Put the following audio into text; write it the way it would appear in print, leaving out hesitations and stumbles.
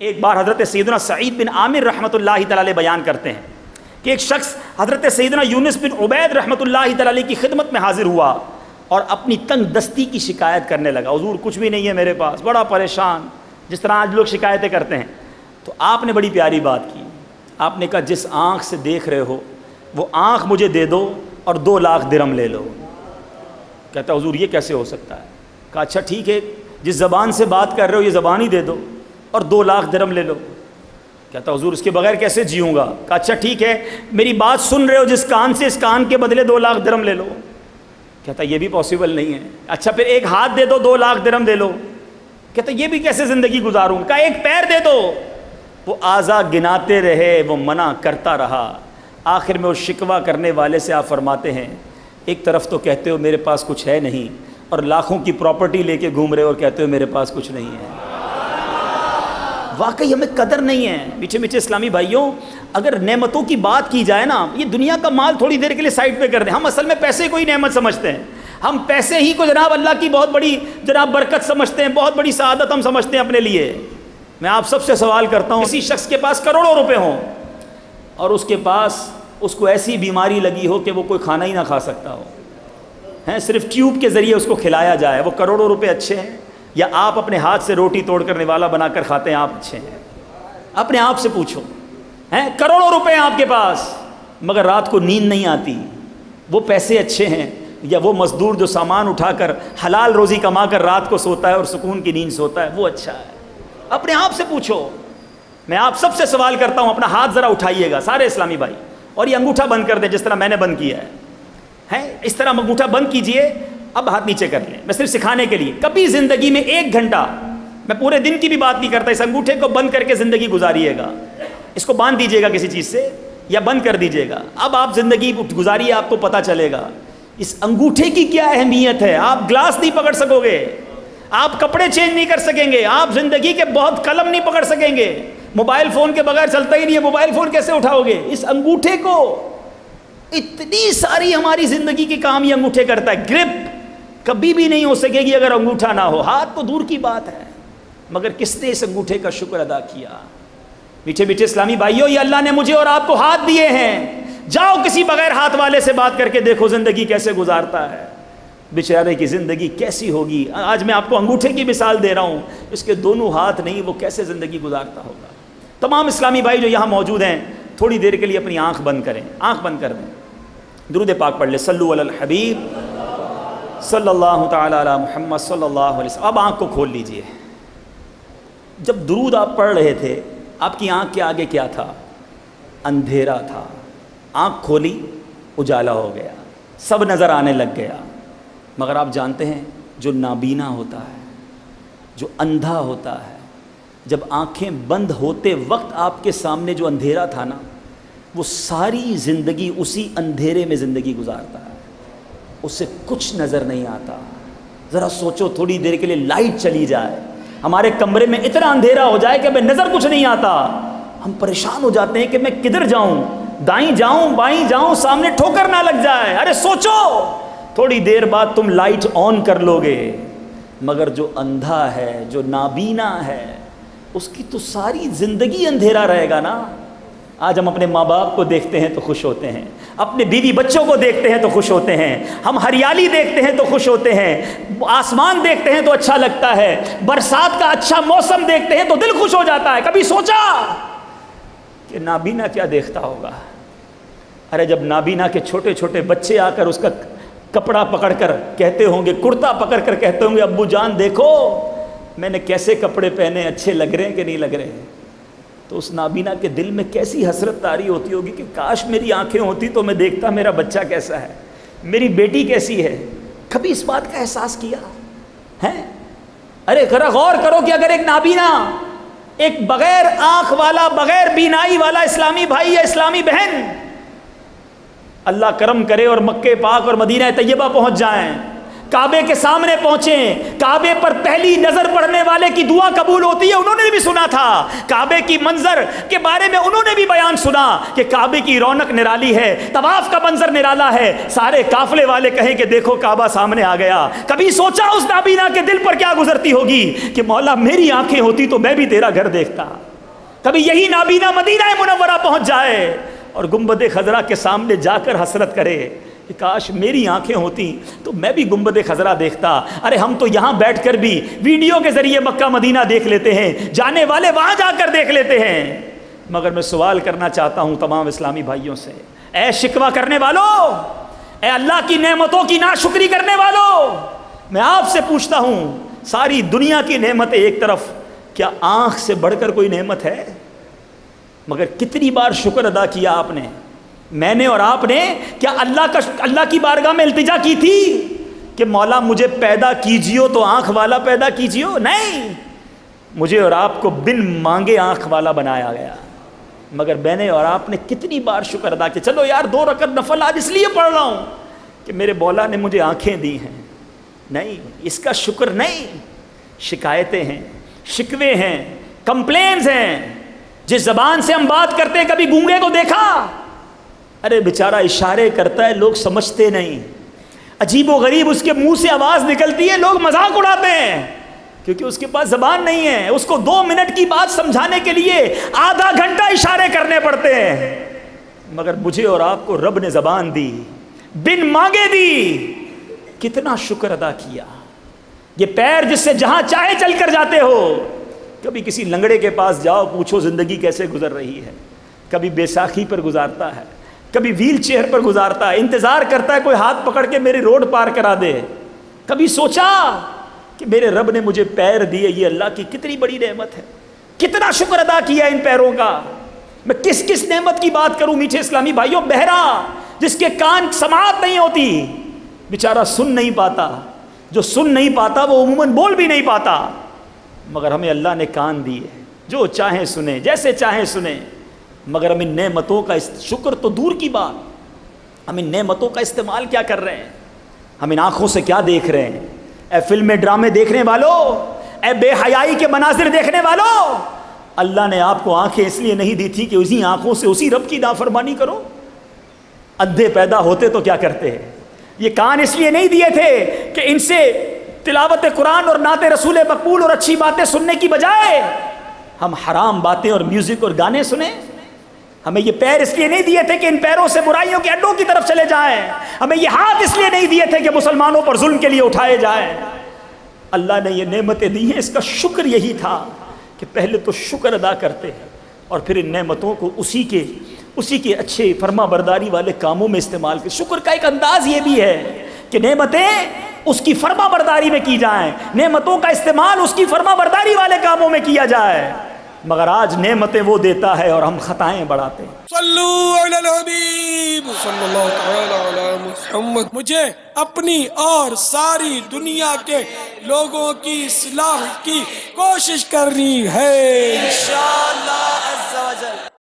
ایک بار حضرت سیدنا سعید بن عامر رحمۃ اللہ تعالی علیہ بیان کرتے ہیں کہ ایک شخص حضرت سیدنا یونس بن عبید رحمۃ اللہ تعالی علیہ کی خدمت میں حاضر ہوا اور اپنی تنگ دستی کی شکایت کرنے لگا. حضور کچھ بھی نہیں ہے میرے پاس، بڑا پریشان، جس طرح آج لوگ شکایتیں کرتے ہیں. تو آپ نے بڑی پیاری بات کی. آپ نے کہا جس آنکھ سے دیکھ رہے ہو وہ آنکھ مجھے دے دو اور 2 لاکھ درہم لے لو. کہتا حضور یہ کیسے ہو سکتا ہے؟ کہا اچھا ٹھیک ہے، جس زبان سے بات کر رہے ہو یہ زبان ہی دے دو اور 2 لاکھ درہم لے لو. کہتا حضور اس کے بغیر کیسے جیوں گا؟ کہا اچھا ٹھیک ہے، میری بات سن رہے ہو جس کان سے، اس کان کے بدلے 2 لاکھ درہم لے لو. کہتا یہ بھی پاسبل نہیں ہے. اچھا پھر ایک ہاتھ دے دو 2 لاکھ درہم دے لو. کہتا یہ بھی کیسے زندگی گزاروں؟ کہا ایک پیر دے دو. وہ اعضاء گناتے رہے، وہ منع کرتا رہا. آخر میں وہ شکوہ کرنے والے سے آپ فرماتے ہیں ایک طرف تو کہتے ہو میرے پاس کچھ ہے نہیں، اور لاکھوں کی پراپرٹی لے کے گھوم رہے ہو اور کہتے ہو میرے پاس کچھ نہیں ہے. واقعی ہمیں قدر نہیں ہے. میٹھے میٹھے اسلامی بھائیوں، اگر نعمتوں کی بات کی جائے نا، یہ دنیا کا مال تھوڑی دیر کے لیے سائڈ پہ کر دیں. ہم اصل میں پیسے کو ہی نعمت سمجھتے ہیں. ہم پیسے ہی کو جناب اللہ کی بہت بڑی جناب برکت سمجھتے ہیں، بہت بڑی سعادت ہم سمجھتے ہیں اپنے لیے. میں آپ سب سے سوال کرتا ہوں، کسی شخص کے پاس کروڑوں روپے ہوں اور اس کے پاس اس کو ایسی بیماری لگی ہو کہ وہ کوئی کھانا ہی نہ کھا سکتا ہو، صرف ٹیوب کے ذریعے اس کو کھلایا جائے، وہ کروڑوں روپے اچھے ہیں یا آپ اپنے ہاتھ سے روٹی توڑ کر نوالا بنا کر کھاتے ہیں آپ اچھے ہیں؟ اپنے آپ سے پوچھو. کروڑوں روپے ہیں آپ کے پاس مگر رات کو نیند نہیں آتی، وہ پیسے اچھے ہیں یا وہ مزدور جو سامان اٹھا کر حلال روزی کما کر رات کو سوتا ہے اور سکون کی نیند سوتا ہے، وہ اچھا ہے؟ اپنے آپ سے پوچھو. میں آپ سب سے سوال کرتا ہوں، اپنا ہاتھ ذرا اٹھائیے گا سارے اسلامی بھائی، اور یہ انگوٹھا بند کر دیں جس طرح میں نے بند کیا ہے. اس طرح انگوٹھا بند کیجئے. اب ہاتھ نیچے کر لیں. میں صرف سکھانے کے لیے، کبھی زندگی میں 1 گھنٹہ، میں پورے دن کی بھی بات نہیں کرتا، اس انگوٹھے کو بند کر کے زندگی گزاریے گا. اس کو باندھ دیجیے گا کسی چیز سے یا بند کر دیجیے گا. اب آپ زندگی گزاریے، آپ کو پتہ چلے گا اس انگوٹھے کی کیا اہمیت ہے. آپ گلاس نہیں پکڑ سکو گے، آپ کپڑے چینج نہیں کر سکیں گے، آپ زندگی کے بہت قلم نہیں پکڑ سکیں گے. موبائل فون کے بغیر چلتا ہی نہیں ہے، موبائل فون کیسے اٹھاؤ گے؟ اس انگوٹھے کو. اتنی ساری ہماری زندگی کے کام یہ انگوٹھے کرتا ہے. گرپ کبھی بھی نہیں ہو سکے گی اگر انگوٹھا نہ ہو. ہاتھ تو دور کی بات ہے، مگر کس نے اس انگوٹھے کا شکر ادا کیا؟ میٹھے میٹھے اسلامی بھائیوں، یہ اللہ نے مجھے اور آپ کو ہاتھ دیے ہیں. جاؤ کسی بغیر ہاتھ والے سے بات کر کے دیکھو زندگی کیسے گزارتا ہے. بیچارے کی زندگی کیسی ہوگی. آج میں آپ کو انگوٹھے کی مثال دے رہا ہوں، اس کے دونوں ہاتھ نہیں، وہ کیسے زندگی گزارتا ہوگا. تمام اسلامی بھائی جو یہاں موجود ہیں، تھوڑی دیر کے لیے اپنی آنکھ بند کریں، آنکھ بند کر دیں، درود پاک پڑھ لیں. صلو علی الحبیب صلی اللہ تعالی علی محمد صلی اللہ علیہ وسلم. اب آنکھ کو کھول لیجئے. جب درود آپ پڑھ رہے تھے، آپ کی آنکھ کے آگے کیا تھا؟ اندھیرا تھا. آنکھ کھولی، اجالا ہو گیا، سب نظر آنے لگ گیا. مگر آپ جانتے ہیں جو نابینا ہوتا ہے، جو اندھا ہوتا ہے، جب آنکھیں بند ہوتے وقت آپ کے سامنے جو اندھیرا تھا نا، وہ ساری زندگی اسی اندھیرے میں زندگی گزارتا ہے، اسے کچھ نظر نہیں آتا. ذرا سوچو، تھوڑی دیر کے لیے لائٹ چلی جائے، ہمارے کمرے میں اتنا اندھیرا ہو جائے کہ ہمیں نظر کچھ نہیں آتا، ہم پریشان ہو جاتے ہیں کہ میں کدھر جاؤں، دائیں جاؤں بائیں جاؤں، سامنے ٹھوکر نہ لگ جائے. ارے سوچو، تھوڑی دیر بعد تم لائٹ آن کر لو گے. مگر جو اندھا ہے، جو نابینا ہے، اس کی تو ساری زندگی اندھیرا رہے گا نا. آج ہم اپنے ماں باپ کو دیکھتے ہیں تو خوش ہوتے ہیں، اپنے بیوی بچوں کو دیکھتے ہیں تو خوش ہوتے ہیں، ہم ہریالی دیکھتے ہیں تو خوش ہوتے ہیں، آسمان دیکھتے ہیں تو اچھا لگتا ہے، برسات کا اچھا موسم دیکھتے ہیں تو دل خوش ہو جاتا ہے. کبھی سوچا کہ نابینا کیا دیکھتا ہوگا؟ ارے جب نابینا کے چھوٹے چھوٹے بچے آ کر اس کا کپڑا پکڑ کر کہتے ہوں گے، کرتا پکڑ کر کہتے ہوں گے، ابو جان دیکھو میں نے کیسے کپڑے پہنے، اچھے لگ رہے ہیں کہ نہیں لگ رہے ہیں، تو اس نابینا کے دل میں کیسی حسرت طاری ہوتی ہوگی کہ کاش میری آنکھیں ہوتی تو میں دیکھتا میرا بچہ کیسا ہے، میری بیٹی کیسی ہے. کبھی اس بات کا احساس کیا ہے؟ ارے ذرا غور کرو کہ اگر ایک نابینا، ایک بغیر آنکھ والا، بغیر بینائی والا اسلامی بھائی یا اسلامی بہن اللہ کرم کرے اور مکے پاک اور مدینہ طیبہ پہنچ جائیں، کعبے کے سامنے پہنچیں، کعبے پر پہلی نظر پڑنے والے کی دعا قبول ہوتی ہے. انہوں نے بھی سنا تھا کعبے کی منظر کے بارے میں، انہوں نے بھی بیان سنا کہ کعبے کی رونق نرالی ہے، طواف کا منظر نرالا ہے. سارے قافلے والے کہیں کہ دیکھو کعبہ سامنے آ گیا. کبھی سوچا اس نابینا کے دل پر کیا گزرتی ہوگی کہ مولا میری آنکھیں ہوتی تو میں بھی تیرا گھر دیکھتا. کبھی یہی نابینا مدینہ منورہ پہنچ جائے اور گنبد خضرا کے سامنے جا کر حسرت کرے کہ کاش میری آنکھیں ہوتی تو میں بھی گنبد خضرا دیکھتا. ارے ہم تو یہاں بیٹھ کر بھی ویڈیو کے ذریعے مکہ مدینہ دیکھ لیتے ہیں, جانے والے وہاں جا کر دیکھ لیتے ہیں. مگر میں سوال کرنا چاہتا ہوں تمام اسلامی بھائیوں سے, اے شکوہ کرنے والوں, اے اللہ کی نعمتوں کی ناشکری کرنے والوں, میں آپ سے پوچھتا ہوں, ساری دنیا کی نعمتیں ایک طرف, کیا آنکھ سے بڑھ کر کوئی نعمت ہے؟ مگر کتنی بار شکر ادا کیا آپ نے, میں نے اور آپ نے, کیا اللہ کی بارگاہ میں التجا کی تھی کہ مولا مجھے پیدا کیجیو تو آنکھ والا پیدا کیجیو؟ نہیں, مجھے اور آپ کو بن مانگے آنکھ والا بنایا گیا. مگر میں نے اور آپ نے کتنی بار شکر ادا کیا, چلو یار 2 رکعت نفل آج اس لیے پڑھ رہا ہوں کہ میرے مولا نے مجھے آنکھیں دی ہیں. نہیں, اس کا شکر نہیں, شکایتیں ہیں, شکوے ہیں, کمپلینز ہیں. جس زبان سے ہم بات کرتے ہیں, کبھی گونگے کو دیکھا؟ ارے بیچارہ اشارے کرتا ہے, لوگ سمجھتے نہیں, عجیب و غریب اس کے منہ سے آواز نکلتی ہے, لوگ مذاق اڑاتے ہیں کیونکہ اس کے پاس زبان نہیں ہے. اس کو 2 منٹ کی بات سمجھانے کے لیے آدھا گھنٹہ اشارے کرنے پڑتے ہیں. مگر مجھے اور آپ کو رب نے زبان دی, بن مانگے دی, کتنا شکر ادا کیا. یہ پیر جس سے جہاں چاہے چل کر جاتے ہو. کبھی کسی لنگڑے کے پاس جاؤ, پوچھو زندگی کیسے گزر رہی ہے, کبھی بیساکھی پر گزارتا ہے, کبھی ویل چیئر پر گزارتا ہے, انتظار کرتا ہے کوئی ہاتھ پکڑ کے میری روڈ پار کرا دے. کبھی سوچا کہ میرے رب نے مجھے پیر دیے, یہ اللہ کی کتنی بڑی نعمت ہے, کتنا شکر ادا کیا ان پیروں کا. میں کس نعمت کی بات کروں میٹھے اسلامی بھائیوں. بہرا جس کے کان سماعت نہیں ہوتی, بیچارہ سن نہیں پاتا. جو سن نہیں پاتا وہ عموماً بول بھی نہیں پاتا. مگر ہمیں اللہ نے کان دیے, جو چاہیں سنیں, جیسے چاہیں سنیں. مگر ہم ان نعمتوں کا شکر تو دور کی بات, ہم ان نعمتوں کا استعمال کیا کر رہے ہیں؟ ہم ان آنکھوں سے کیا دیکھ رہے ہیں؟ اے فلمیں ڈرامے دیکھنے والوں, اے بے حیائی کے مناظر دیکھنے والوں, اللہ نے آپ کو آنکھیں اس لیے نہیں دی تھی کہ اسی آنکھوں سے اسی رب کی نافرمانی کرو؟ اندھے پیدا ہوتے تو کیا کرتے ہیں؟ یہ کان اس لیے نہیں دیے تھے کہ ان سے تلاوت قرآن اور نعت رسول مقبول اور اچھی باتیں سننے کی بجائے ہم حرام باتیں اور میوزک اور گانے سنیں؟ ہمیں یہ پیر اس لیے نہیں دیے تھے کہ ان پیروں سے برائیوں کے اڈوں کی طرف چلے جائیں. ہمیں یہ ہاتھ اس لیے نہیں دیے تھے کہ مسلمانوں پر ظلم کے لیے اٹھائے جائیں. اللہ نے یہ نعمتیں دی ہیں, اس کا شکر یہی تھا کہ پہلے تو شکر ادا کرتے ہیں اور پھر ان نعمتوں کو اسی کے اچھے فرما برداری والے کاموں میں استعمال کریں. شکر کا ایک انداز یہ بھی ہے کہ نعمتیں اس کی فرما برداری میں کی جائیں, نعمتوں کا استعمال اس کی فرما برداری والے کاموں میں کیا جائے. مگر آج نعمتیں وہ دیتا ہے اور ہم خطائیں بڑھاتے ہیں. صلو علی الحبیب صلی اللہ تعالی علی محمد. مجھے اپنی اور ساری دنیا کے لوگوں کی اصلاح کی کوشش کرنی ہے انشاءاللہ عز و جل.